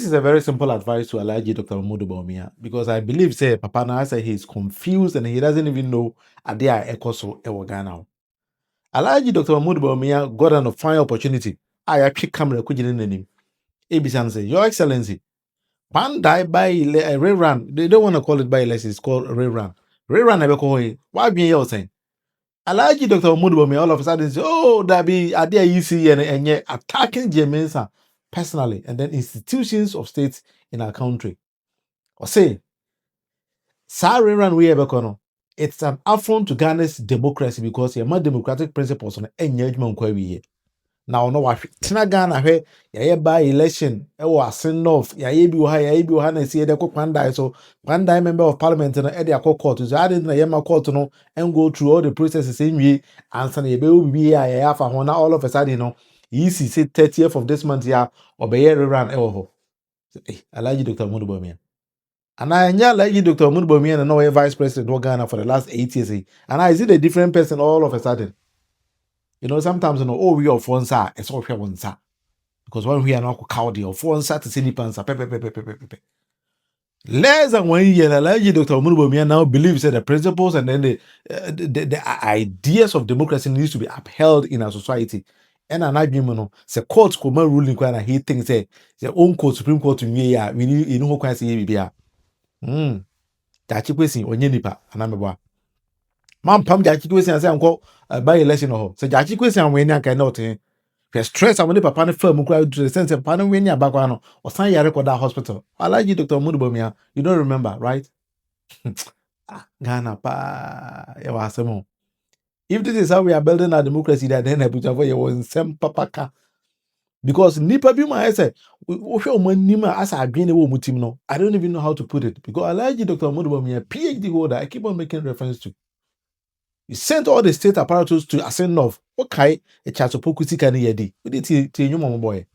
this is a very simple advice to Alhaji Dr. Mahmood Bawumia, because I believe, say, Papa now say he's confused and he doesn't even know Adia Ekoso Ewagana. Alhaji Dr. Mahmood Bawumia got an fine opportunity. I actually camera kujin name. Ebisan say, Your Excellency, Kpandai by Rerun. They don't want to call it by election, it's called Rerun. Rerun never call it. Why be you saying? Alhaji Dr. Mahmood Bawumia all of a sudden say, oh, that be Adia EC and yet attacking Mensah personally, and then institutions of states in our country. Or say, Rerun we ever kono. It's an affront to Ghana's democracy because you're more democratic principles on any judgment here. Now, no, what Tina Ghana here, ya by election, a send off, ya be and see the Kpandai, so Kpandai member of parliament and Eddie court is added the Yama court no and go through all the processes in way, and Sunday be a for all of a sudden, you know, easy say 30th of this month, yeah, or by Rerun, Alhaji Dr. Mahmood Bawumia. And I like Dr. Mahmood Bawumia and now vice president of Ghana for the last 8 years. And I see a different person all of a sudden. You know, sometimes you know, oh, we are one side, it's all one side. Because when we are not cowdy or one side to see pansa, less than 1 year, Alhaji Dr. Mahmood Bawumia now believes that the principles and then the ideas of democracy needs to be upheld in our society. And an argument, the courts come ruling when he thinks the own court, Supreme Court to me, we need in who can see be. Jachi kwesi onye nipa anamebwa mam pam jachi kwesi anse anko by election ho se jachi kwesi anwe ni anka na otin fe stress amone papa ne fam kura to the sense papa ne weni abakwa no osan ya record that hospital. Alhaji Dr. Mahmood Bawumia, you don't remember, right? Ghana pa ya wasemo. If this is how we are building our democracy, then Abuja you was some papa. Because nipa bi ma say we show nima as adwene wo mutim no, I don't even know how to put it, because Alhaji Dr. Mahmood Bawumia, PhD holder, I keep on making reference to. You sent all the state apparatus to ascend of okay a chasopoku sika ne yedi. We did to you mama boy.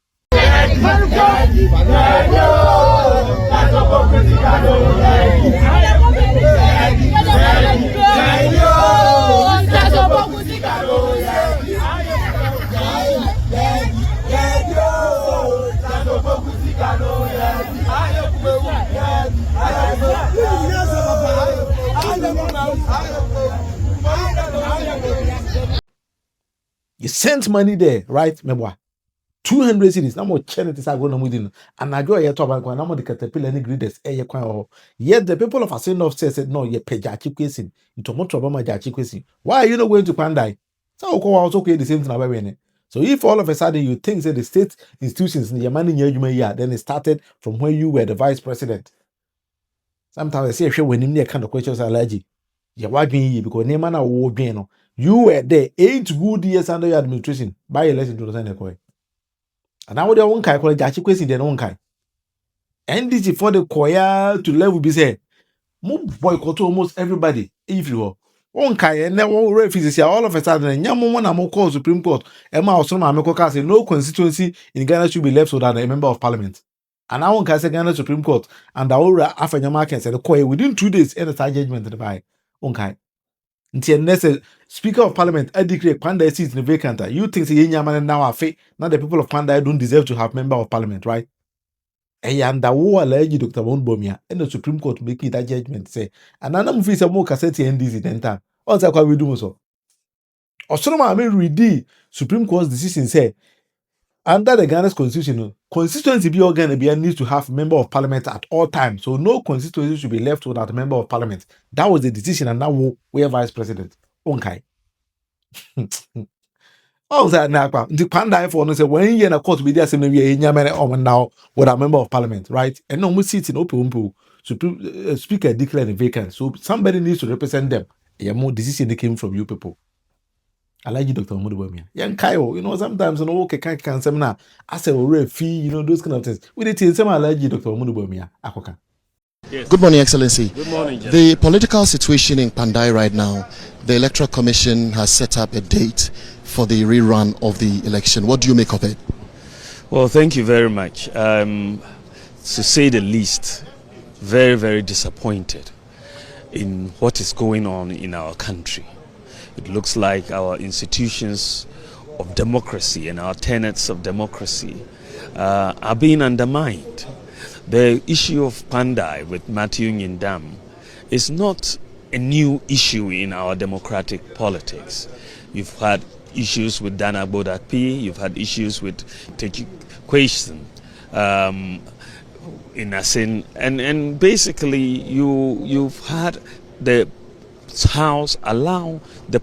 You sent money there, right? Remember, 200 cities. Now more charity is going on, and I go here to about now more the caterpillar any greeders. Yet the people of Asenof said, no, you pay Jachi question. Into much of my Jachi question. Why are you not going to Kpandai? So also okay the same thing about. So if all of a sudden you think that the state institutions in your money then it started from where you were the vice president. Sometimes I say, sure, when you kind of questions allergy, you're watching because Neman or Gano, you were there 8 good years under your administration by election to the Senate. And now they won't call Jachi question, they don't kai. And this is for the choir to level be said. Move boycott almost everybody if you are. One kai and then one refugees all of a sudden, and young woman am called Supreme Court. Emma or some America say no constituency in Ghana should be left without a member of parliament. And I won't say Ghana Supreme Court and the whole African American said the within 2 days end the judgment to the by. Okay. Until next Speaker of Parliament, I declare Kpandai seats in the vacant. You think the Yaman now are fake? Now the people of Kpandai don't deserve to have member of Parliament, right? And the war Alhaji Dr. Mahmood Bawumia and the Supreme Court making that judgment say, and I'm moving some more cassette NDC then time. Also, what we do so. Also, I mean, read the Supreme Court's decision say, under the Ghana's constitution, constituency be organ needs to have member of parliament at all times. So no constituency should be left without a member of parliament. That was the decision, and now we are vice president. Okay. Oh, that now the Kpandai for no say when you in a court with the assembly now with a member of parliament, right? And no more seats in open Supreme Speaker declared vacant. So somebody needs to represent them. Yeah, more decision that came from you people. Alhaji Dr. Mahmood Bawumia. Young Kyle, you know, sometimes you know, okay, can't seminar. I say fee, you know, those kind of things. We did some Alhaji Dr. Mahmood Bawumia. Akoka. Yes. Good morning, Excellency. Good morning, Jeff. The political situation in Kpandai right now, the Electoral Commission has set up a date for the rerun of the election. What do you make of it? Well, thank you very much. To say the least, very, very disappointed in what is going on in our country. It looks like our institutions of democracy and our tenets of democracy are being undermined. the issue of Kpandai with Matthew Nyindam is not a new issue in our democratic politics. You've had issues with Dana Bodakpi, you've had issues with Techikwesen, in Asin, and basically you've had the House allow the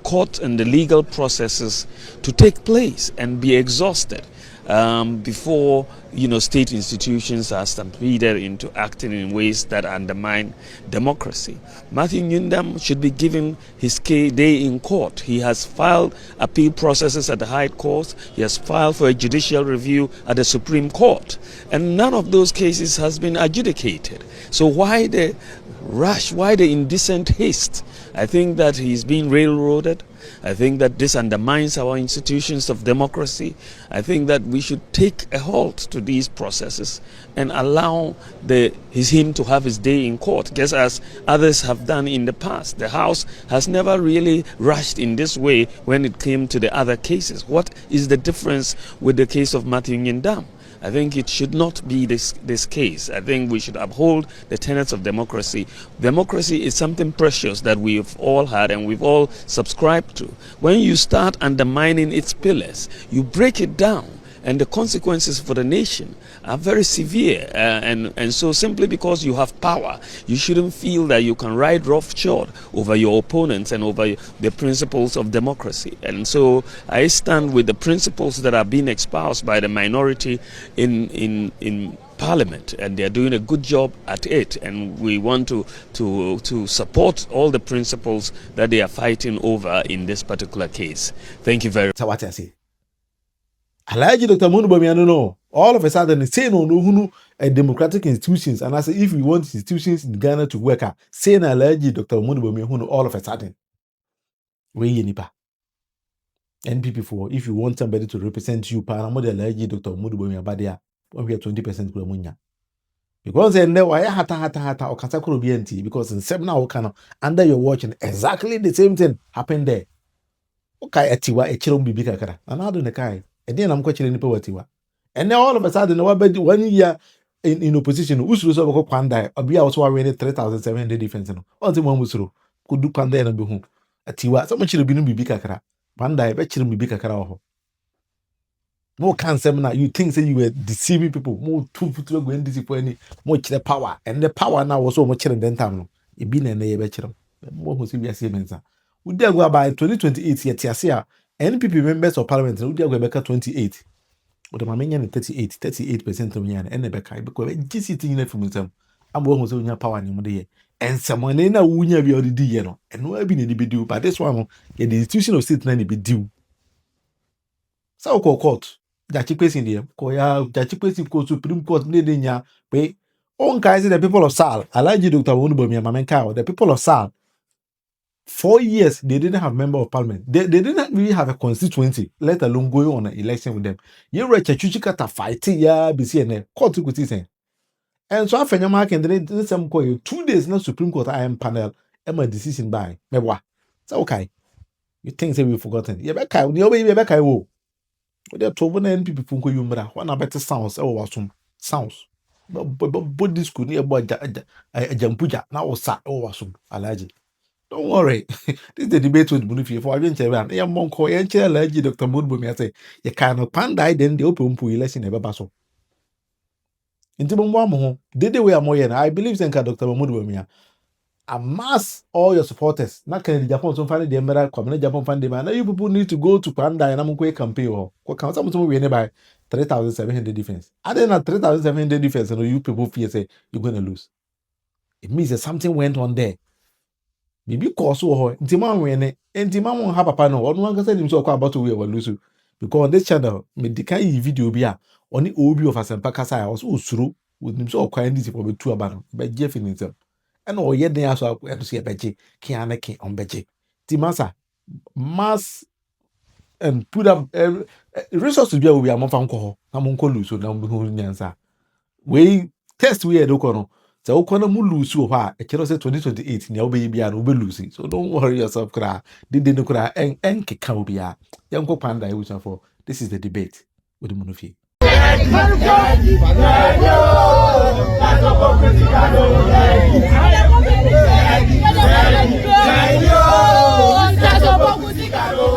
court and the legal processes to take place and be exhausted before state institutions are stampeded into acting in ways that undermine democracy. Matthew Nyindam should be given his day in court. He has filed appeal processes at the High Court. He has filed for a judicial review at the Supreme Court, and none of those cases has been adjudicated. So why the rush? Why the indecent haste? I think that he's being railroaded. I think that this undermines our institutions of democracy. I think that we should take a halt to these processes and allow him to have his day in court, just as others have done in the past. The House has never really rushed in this way when it came to the other cases. What is the difference with the case of Matthew Nyindam? I think it should not be this case. I think we should uphold the tenets of democracy. Democracy is something precious that we've all had and we've all subscribed to. When you start undermining its pillars, you break it down, and the consequences for the nation are very severe. And so simply because you have power, you shouldn't feel that you can ride roughshod over your opponents and over the principles of democracy. And so I stand with the principles that are being espoused by the minority in Parliament, and they are doing a good job at it, and we want to support all the principles that they are fighting over in this particular case. Thank you very much. So what I say? Alhaji Dr. Munufie no. All of a sudden, say no democratic institutions, and I say if we want institutions in Ghana to work, say na Alhaji Dr. Munufie all of a sudden. We nipa. NPP for if you want somebody to represent you, Paramode Alhaji Dr. Munufie Badia, we have 20% Kulamunya. Because then there why hata or Katakuro BNT, because in 7 hours under your watching exactly the same thing happened there. Okay, atiwa a chilum bibi kakara. Another the kai. And then I'm coaching nipa watiwa. And now all of a sudden, 1 year in opposition, Usuru so go Kpandai, Obi also winning 3,700 defense. On the one Usuru could do Kpandai and be home. Atiwa, so much will be kakara. Kpandai, bet you be kakara. More cancer now. You think say you were deceiving people. More two going deceive for any much the power. And the power now was so much in the time. You been in a better. More who see Mensah. We dare go by 2028 yet Yasia. NPP members of parliament, we dare go back 28. But the Mamanian 38% of Yan and the Becca because just sitting in from them. I'm one who's on your power in the year. And someone in a wunya be already due, and no be any be due. But this one, the institution of state be due. So call court. Jachikwesi in there. Koya Jachikwesi go Supreme Court Nedenya. Pay on guys the people of Sal. Alhaji Dr. Munufie Mamenka, the people of Sal. 4 years they didn't have member of parliament. They didn't really have a constituency, let alone go on an election with them. You reach a chuchikata fighting ya BCN court to say. And so after Yamak and then some call 2 days na Supreme Court I am panel and my decision by Mewa. So okay. You think say we've forgotten. You better you be better wo. They are told when people from Koyumra, one better sounds some sounds. But this could near boy a jampuja now sat over some allergy. Don't worry. This is the debate with Munufie for Adventure. I am Monko and Alhaji Dr. Munufie. I say, you can't Kpandai then the open pool election never pass. Into Mwamu, did the way I'm more. I believe Senka Dr. Munufie. Amass all your supporters. Not can Japan so find the Emerald Community Japan Fund demand. Now you people need to go to Kpandai and I'm going to campaign or what some we by 3,700 defense. I didn't have 3,700 defense and you people fear say you're going to lose. It means that something went on there. Maybe cause or Intima wene, Intima won't have a panel, or no one can say himself about to we will lose. Because on this channel, me the video be on the OB of Asampakasa also through with himself quite easy for 2 abandon, but Jeff in himself. And all yet they also have to see a beche, Kianaki on beche. Timasa, mass and put up resources be a month uncle, Namunko lose, so now we answer. We test we had Okono. So Okona mu lose so far. A chero say 2028 ni obeyi and obe lose. So don't worry yourself, kra. Did no kra en keka obia. Yanko Kpandai which for this is the debate with the Munufie. música